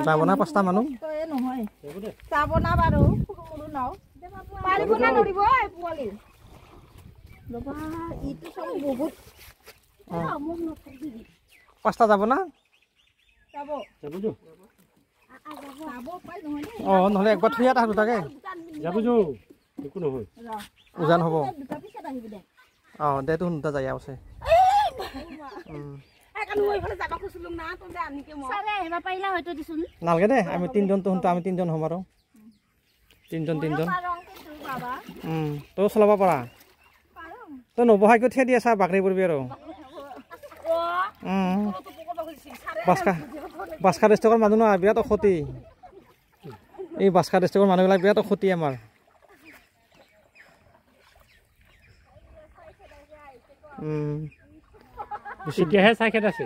যাব না 5টা মানুহ নহয় যাব না বাৰু ফুৰু নাও পাৰিব না নৰিব এই পোৱালি বাবা ইটো সব বহুত 5টা যাব না যাব পাই নহয় নহলে একবাৰ থিয়া থাকো তাকে যাব যো একো নহয় উজান হ'ব দুটা পিছত আহিব দে দে তো হুনটা যাই আছে নালগে দে আমি 3জন তো হুনটা আমি 3জন হম আৰু 3জন তই চলাব পাৰা তই নবহাই কৈ থিয়া দি আছা বাকৰি পৰিবি আৰু বাস্কা ডিষ্ট্ৰিক্টৰ মানুহ নহয় বিৰাট অসতি এই বাস্কা ডিষ্ট্ৰিক্টৰ মানুহবিলাক বিৰাট অসতি আমাৰ এতিয়াহে চাইকেল আছে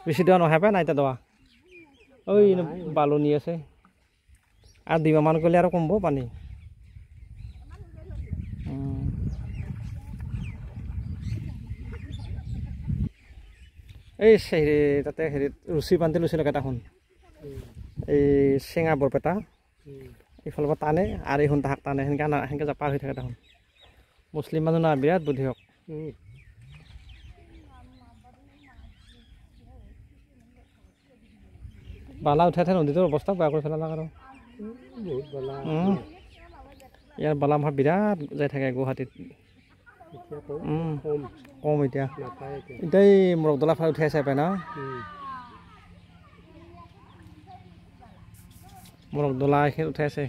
বেছি দেওয়া নহয় পাই নাই দেওয়া ওই বালনি আছে আর 2 মাহ মান গলে আর কমব পানি এই হেৰি তাতে হেৰি ৰুচি বান্ধি লৈছিল কেইটাখন এই চেঙা বৰপেটা এইফালৰ পৰা টানে আৰু এইখন তাহাক টানে সেনেকৈ পাৰ হৈ থাকে দেখোন মুছলিম মানুহ না বিৰাট বুদ্ধি হওক বালা উঠাই থাকে নদীটোৰ অৱস্থা বেয়া কৰি পেলালাক আৰু ইয়াৰ বালা মাৰ বিৰাট যাই থাকে গুৱাহাটীত কম এতিয়া এই মৰকদলা ফালে উঠাই আছে পাই না মৰকদলা এইখিনি উঠাই আছে